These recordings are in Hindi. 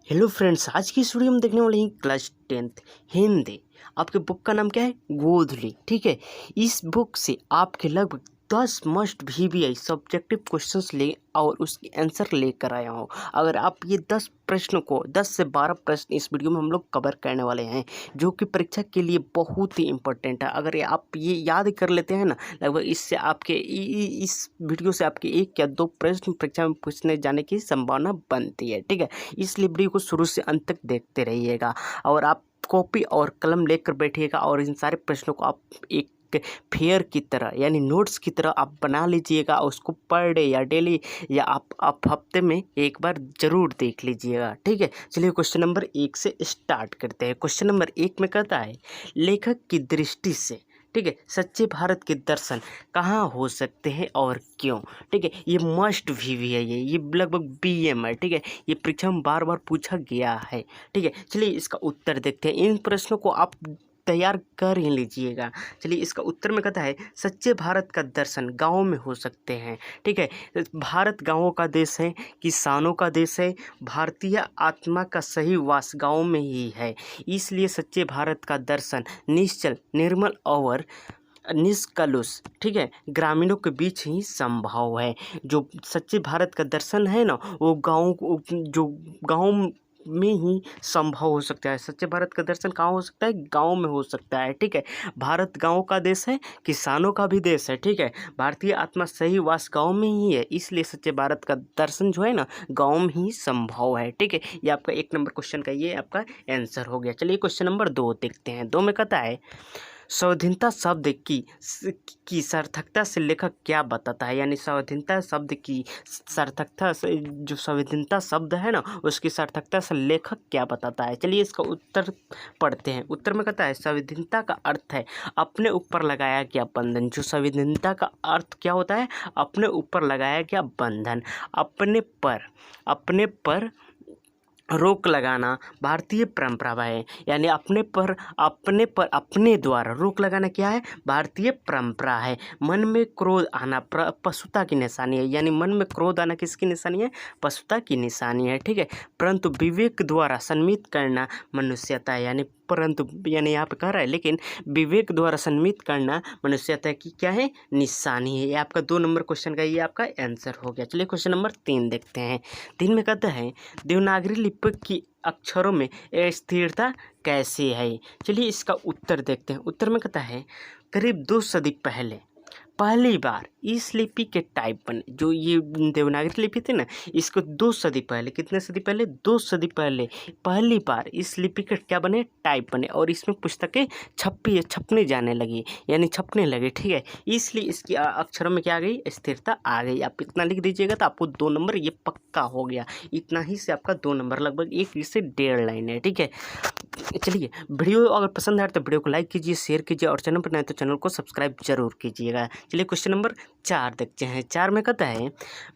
हेलो फ्रेंड्स, आज की इस वीडियो में देखने वाले हैं क्लास 10th हिंदी। आपके बुक का नाम क्या है? गोधली। ठीक है, इस बुक से आपके लगभग 10 मस्ट VBI सब्जेक्टिव क्वेश्चंस ले और उसके आंसर लेकर आया हूँ। अगर आप ये 10 प्रश्नों को 10 से 12 प्रश्न इस वीडियो में हम लोग कवर करने वाले हैं, जो कि परीक्षा के लिए बहुत ही इंपॉर्टेंट है। अगर आप ये याद कर लेते हैं ना, लगभग इससे आपके इस वीडियो से आपके 1 या 2 प्रश्न परीक्षा में पूछने जाने की संभावना बनती है। ठीक है, इसलिए वीडियो को शुरू से अंत तक देखते रहिएगा और आप कॉपी और कलम लेकर बैठिएगा और इन सारे प्रश्नों को आप एक फेयर की तरह यानी नोट्स की तरह आप बना लीजिएगा और उसको पर डे या डेली या आप हफ्ते में एक बार ज़रूर देख लीजिएगा। ठीक है, चलिए क्वेश्चन नंबर 1 से स्टार्ट करते हैं। क्वेश्चन नंबर 1 में कहता है, लेखक की दृष्टि से ठीक है सच्चे भारत के दर्शन कहाँ हो सकते हैं और क्यों। ठीक है, ये मस्ट भी है, ये लगभग BM है। ठीक है, ये परीक्षा में बार बार पूछा गया है। ठीक है, चलिए इसका उत्तर देखते हैं। इन प्रश्नों को आप तैयार कर ही लीजिएगा। चलिए इसका उत्तर में कहता है, सच्चे भारत का दर्शन गाँव में हो सकते हैं। ठीक है, भारत गाँवों का देश है, किसानों का देश है, भारतीय आत्मा का सही वास गाँव में ही है। इसलिए सच्चे भारत का दर्शन निश्चल, निर्मल और निष्कलुष ठीक है ग्रामीणों के बीच ही संभव है। जो सच्चे भारत का दर्शन है ना, वो गाँव में ही संभव हो सकता है। सच्चे भारत का दर्शन कहाँ हो सकता है? गाँव में हो सकता है। ठीक है, भारत गाँव का देश है, किसानों का भी देश है। ठीक है, भारतीय आत्मा सही वास गाँव में ही है, इसलिए सच्चे भारत का दर्शन जो है ना, गाँव में ही संभव है। ठीक है, ये आपका 1 नंबर क्वेश्चन का ये आपका आंसर हो गया। चलिए क्वेश्चन नंबर 2 देखते हैं। 2 में कहता है, स्वाधीनता शब्द की सार्थकता से लेखक क्या बताता है। यानी स्वाधीनता शब्द की सार्थकता से, जो स्वाधीनता शब्द है ना, उसकी सार्थकता से लेखक क्या बताता है। चलिए इसका उत्तर पढ़ते हैं। उत्तर में कहता है, स्वाधीनता का अर्थ है अपने ऊपर लगाया गया बंधन। जो स्वाधीनता का अर्थ क्या होता है? अपने ऊपर लगाया गया बंधन, अपने पर रोक लगाना भारतीय परंपरा है। यानी अपने द्वारा रोक लगाना क्या है? भारतीय परंपरा है। मन में क्रोध आना पशुता की निशानी है। यानी मन में क्रोध आना किसकी निशानी है? पशुता की निशानी है। ठीक है, परंतु विवेक द्वारा सम्मिलित करना मनुष्यता है। यानी यहाँ पे कह रहा है, लेकिन विवेक द्वारा सम्मिलित करना मनुष्यता की क्या है? निशानी है। ये आपका 2 नंबर क्वेश्चन का ये आपका आंसर हो गया। चलिए क्वेश्चन नंबर 3 देखते हैं। 3 में कहते हैं, देवनागरी लिपि की अक्षरों में स्थिरता कैसे है। चलिए इसका उत्तर देखते हैं। उत्तर में कहता है, करीब 2 सदी पहले पहली बार इस लिपि के टाइप बने। जो ये देवनागरी लिपि थी ना, इसको 2 सदी पहले, कितने सदी पहले? 2 सदी पहले पहली बार इस लिपि के क्या बने? टाइप बने और इसमें पुस्तकें छपने जाने लगी, यानी छपने लगे। ठीक है, इसलिए इसकी अक्षरों में क्या आ गई? स्थिरता आ गई। आप इतना लिख दीजिएगा तो आपको 2 नंबर ये पक्का हो गया। इतना ही से आपका 2 नंबर, लगभग 1 से 1.5 लाइन है। ठीक है, चलिए वीडियो अगर पसंद आए तो वीडियो को लाइक कीजिए, शेयर कीजिए और चैनल पर नए तो चैनल को सब्सक्राइब जरूर कीजिएगा। चलिए क्वेश्चन नंबर 4 देखते हैं। 4 में कहता है,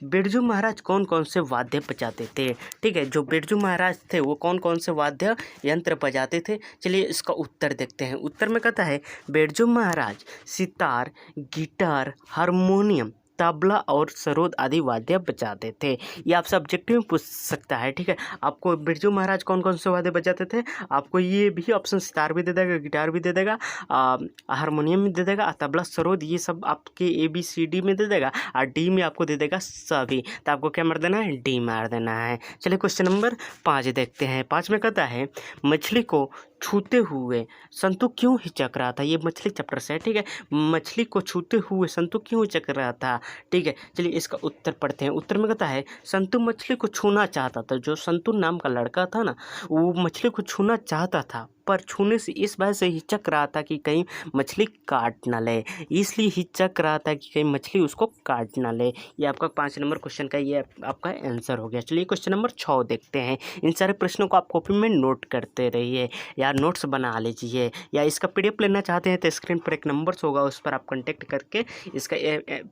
बिरजू महाराज कौन कौन से वाद्य बजाते थे। ठीक है, जो बिरजू महाराज थे वो कौन कौन से वाद्य यंत्र बजाते थे। चलिए इसका उत्तर देखते हैं। उत्तर में कहता है, बिरजू महाराज सितार, गिटार, हारमोनियम, तबला और सरोद आदि वाद्य बजाते थे। ये आप सब्जेक्टिव में पूछ सकता है। ठीक है, आपको बिरजू महाराज कौन कौन से वाद्य बजाते थे, आपको ये भी ऑप्शन सितार भी दे देगा, गिटार भी दे देगा, हारमोनियम भी दे देगा, तबला, सरोद, ये सब आपके ABCD में दे देगा और D में आपको दे देगा सभी। तो आपको क्या मार देना है? D मार देना है। चलिए क्वेश्चन नंबर 5 देखते हैं। 5 में कहता है, मछली को छूते हुए संतु क्यों हिचक रहा था। ये मछली चैप्टर से है। ठीक है, मछली को छूते हुए संतु क्यों हिचक रहा था। ठीक है, चलिए इसका उत्तर पढ़ते हैं। उत्तर में कहता है, संतु मछली को छूना चाहता था। जो संतु नाम का लड़का था ना, वो मछली को छूना चाहता था, पर छूने से इस बात से हिचक रहा था कि कहीं मछली काट ना ले। इसलिए हिचक रहा था कि कहीं मछली उसको काट ना ले। ये आपका 5 नंबर क्वेश्चन का ये आपका आंसर हो गया। चलिए क्वेश्चन नंबर 6 देखते हैं। इन सारे प्रश्नों को आप कॉपी में नोट करते रहिए या नोट्स बना लीजिए, या इसका PDF लेना चाहते हैं तो स्क्रीन पर एक नंबर होगा, उस पर आप कॉन्टेक्ट करके इसका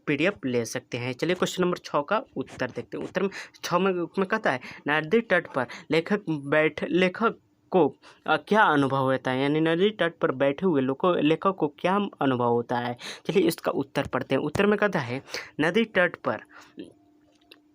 PDF ले सकते हैं। चलिए क्वेश्चन नंबर 6 का उत्तर देखते हैं। उत्तर में 6 में कहता है, नदी तट पर लेखक को क्या अनुभव होता है। यानी नदी तट पर बैठे हुए लेखक को क्या अनुभव होता है। चलिए इसका उत्तर पढ़ते हैं। उत्तर में कहता है, नदी तट पर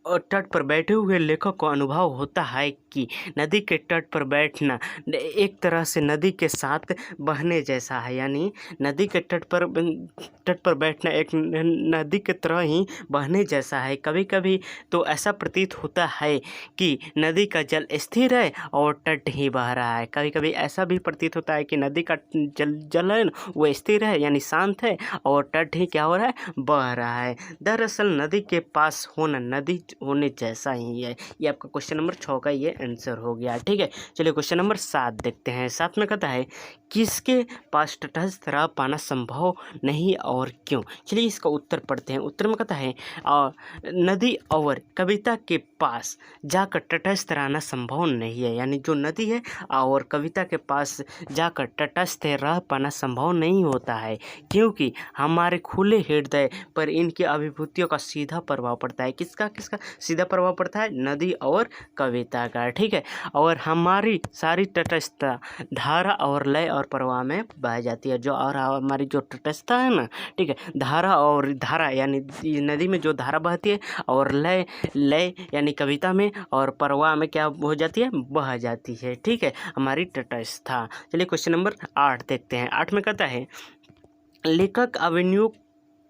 तट पर बैठे हुए लेखक को अनुभव होता है कि नदी के तट पर बैठना एक तरह से नदी के साथ बहने जैसा है। यानी नदी के तट पर बैठना एक नदी की तरह ही बहने जैसा है। कभी कभी तो ऐसा प्रतीत होता है कि नदी का जल स्थिर है और तट ही बह रहा है। कभी कभी ऐसा भी प्रतीत होता है कि नदी का जल है ना वो स्थिर है यानी शांत है और तट ही क्या हो रहा है, बह रहा है। दरअसल नदी के पास होना नदी होने जैसा ही है। ये आपका क्वेश्चन नंबर 6 का ये आंसर हो गया। ठीक है, चलिए क्वेश्चन नंबर 7 देखते हैं। 7 में कहता है किसके पास तटस्थ रह पाना संभव नहीं और क्यों। चलिए इसका उत्तर पढ़ते हैं। उत्तर में कहता है नदी और कविता के पास जाकर तटस्थ रहना संभव नहीं है। यानी जो नदी है और कविता के पास जाकर तटस्थ रह पाना संभव नहीं होता है, क्योंकि हमारे खुले हृदय पर इनकी अभिभूतियों का सीधा प्रभाव पड़ता है। किसका सीधा प्रभाव पड़ता है, नदी और कविता का। ठीक है, और हमारी सारी तटस्थता धारा और लय और प्रवाह में बह जाती है। जो और हमारी जो तटस्थता है ना, ठीक है, धारा यानी नदी में जो धारा बहती है और लय यानी कविता में और प्रवाह में क्या हो जाती है, बह जाती है। ठीक है, हमारी तटस्थता। चलिए क्वेश्चन नंबर 8 देखते हैं। 8 में कहता है लेखक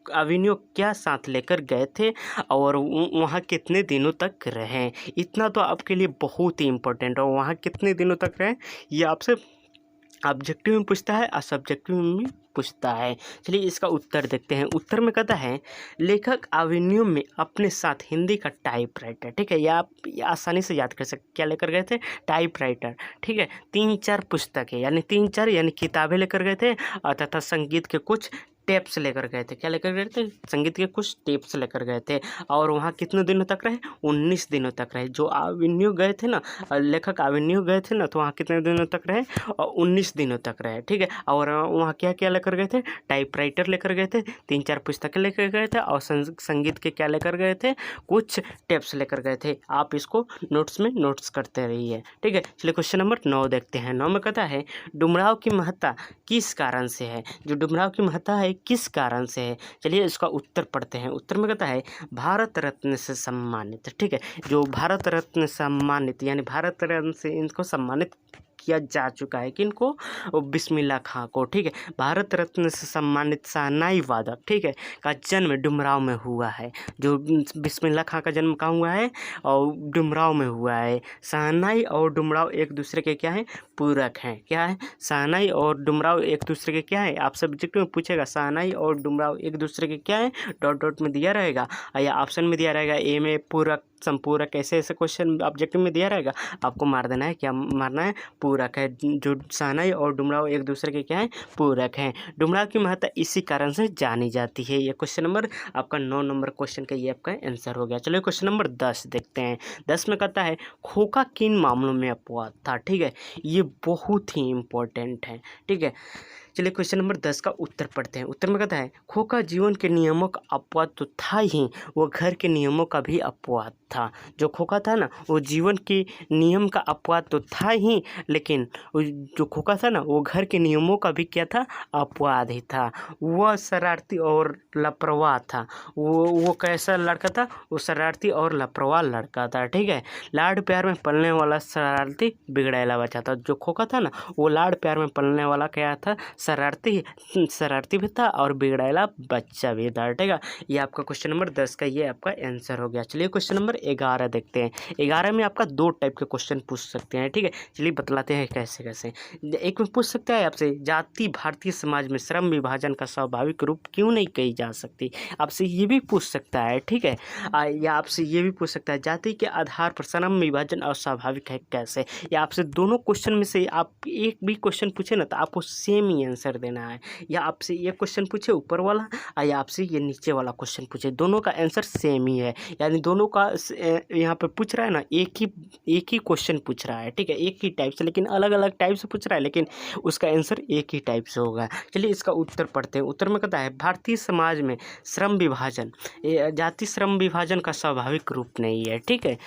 अभिनव क्या साथ लेकर गए थे और वहाँ कितने दिनों तक रहे। इतना तो आपके लिए बहुत ही इम्पोर्टेंट है। वहाँ कितने दिनों तक रहे ये आपसे ऑब्जेक्टिव में पूछता है और सब्जेक्टिव में पूछता है। चलिए इसका उत्तर देखते हैं। उत्तर में कहता है लेखक अभिनव में अपने साथ हिंदी का टाइपराइटर, ठीक है, या आप आसानी से याद कर सकते क्या लेकर गए थे, टाइपराइटर। ठीक है, 3-4 पुस्तकें यानी 3-4 यानी किताबें लेकर गए थे तथा संगीत के कुछ टेप्स लेकर गए थे। क्या लेकर गए थे, संगीत के कुछ टेप्स लेकर गए थे। और वहाँ कितने दिनों तक रहे, 19 दिनों तक रहे। जो अभिनव गए थे ना, लेखक अभिनव गए थे ना, तो वहाँ कितने दिनों तक रहे, 19 दिनों तक रहे। ठीक है, और वहाँ क्या क्या लेकर गए थे, टाइपराइटर लेकर गए थे, 3-4 पुस्तकें लेकर गए थे और संगीत के क्या लेकर गए थे, कुछ टेप्स लेकर गए थे। आप इसको नोट्स में नोट्स करते रहिए। ठीक है, चलिए क्वेश्चन नंबर 9 देखते हैं। 9 में कहता है डुमराव की महत्ता किस कारण से है। जो डुमराव की महत्ता है किस कारण से है, चलिए इसका उत्तर पढ़ते हैं। उत्तर में कहता है भारत रत्न से सम्मानित। ठीक है, जो भारत रत्न सम्मानित यानी भारत रत्न से इनको सम्मानित किया जा चुका है। किनको, बिस्मिल्लाह खां को। ठीक है, भारत रत्न से सम्मानित शहनाई वादक, ठीक है, का जन्म डुमराव में हुआ है। जो बिस्मिल्लाह खां का जन्म कहाँ हुआ है, और डुमराव में हुआ है। शहनाई और डुमराव एक दूसरे के क्या है, पूरक हैं। क्या है, शहनाई और डुमराव एक दूसरे के क्या है, आप सब्जेक्ट में पूछेगा शहनाई और डुमराव एक दूसरे के क्या है, डॉट में दिया रहेगा या ऑप्शन में दिया रहेगा, ए में पूरक संपूरक ऐसे ऐसे क्वेश्चन ऑब्जेक्टिव में दिया रहेगा। आपको मार देना है, क्या मारना है, पूरक है। जो शहनाई और डुमराव एक दूसरे के क्या है, पूरक हैं। डुमराव की महत्ता इसी कारण से जानी जाती है। ये क्वेश्चन नंबर आपका 9 नंबर क्वेश्चन का ये आपका आंसर हो गया। चलो क्वेश्चन नंबर 10 देखते हैं। 10 में कहता है खोखा किन मामलों में अपवाद था। ठीक है, ये बहुत ही इम्पोर्टेंट है। ठीक है, चलिए क्वेश्चन नंबर 10 का उत्तर पढ़ते हैं। उत्तर में कहता है खोखा जीवन के नियमों का अपवाद तो था ही, वो घर के नियमों का भी अपवाद था। जो खोखा था ना, वो जीवन के नियम का अपवाद तो था ही, लेकिन जो खोखा था ना, वो घर के नियमों का भी क्या था, अपवाद ही था। वह शरारती और लापरवाह था। वो कैसा लड़का था, वो शरारती और लापरवाह लड़का था। ठीक है, लाड प्यार में पलने वाला शरारती बिगड़ैला बच्चा था। जो खोखा था ना, वो लाड प्यार में पलने वाला क्या था, शरारती भी था और बिगड़ैला बच्चा भी था। ठीक है, ये आपका क्वेश्चन नंबर 10 का ये आपका आंसर हो गया। चलिए क्वेश्चन नंबर 11 देखते हैं। 11 में आपका 2 टाइप के क्वेश्चन पूछ सकते हैं। ठीक है, चलिए बतलाते हैं कैसे कैसे। एक में पूछ सकता है आपसे जाति भारतीय समाज में श्रम विभाजन का स्वाभाविक रूप क्यों नहीं कही जा सकती। आपसे ये भी पूछ सकता है। ठीक है, या आपसे ये भी पूछ सकता है जाति के आधार पर श्रम विभाजन अस्वाभाविक है कैसे। या आपसे दोनों क्वेश्चन में से आप एक भी क्वेश्चन पूछे ना, तो आपको सेम ही आंसर देना है। या आपसे ये क्वेश्चन पूछे ऊपर वाला या आपसे ये नीचे वाला क्वेश्चन पूछे, दोनों का आंसर सेम ही है। यानी दोनों का यहाँ पे पूछ रहा है ना, एक ही क्वेश्चन पूछ रहा है। ठीक है, एक ही टाइप से, लेकिन अलग अलग टाइप से पूछ रहा है, लेकिन उसका आंसर एक ही टाइप से होगा। चलिए इसका उत्तर पढ़ते हैं। उत्तर में कहता है भारतीय समाज में श्रम विभाजन जाति श्रम विभाजन का स्वाभाविक रूप नहीं है। ठीक है,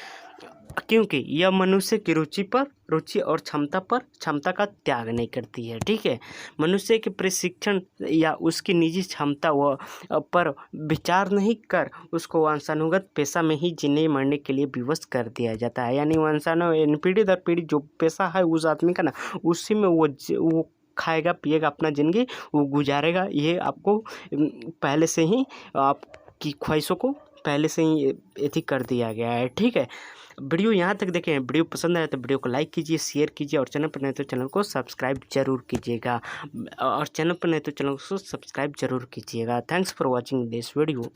क्योंकि यह मनुष्य की रुचि और क्षमता का त्याग नहीं करती है। ठीक है, मनुष्य के प्रशिक्षण या उसकी निजी क्षमता पर विचार नहीं कर उसको वंशानुगत पेशा में ही जीने मरने के लिए विवश कर दिया जाता है। यानी पीढ़ी दर पीढ़ी जो पेशा है उस आदमी का ना, उसी में वो खाएगा पिएगा, अपना ज़िंदगी वो गुजारेगा। ये आपको पहले से ही आपकी ख्वाहिशों को पहले से ही एथी कर दिया गया है। ठीक है, वीडियो यहाँ तक देखें, वीडियो पसंद आए तो वीडियो को लाइक कीजिए, शेयर कीजिए और चैनल पर नहीं तो चैनल को सब्सक्राइब जरूर कीजिएगा। और चैनल पर नहीं तो चैनल को सब्सक्राइब जरूर कीजिएगा। Thanks for watching this video.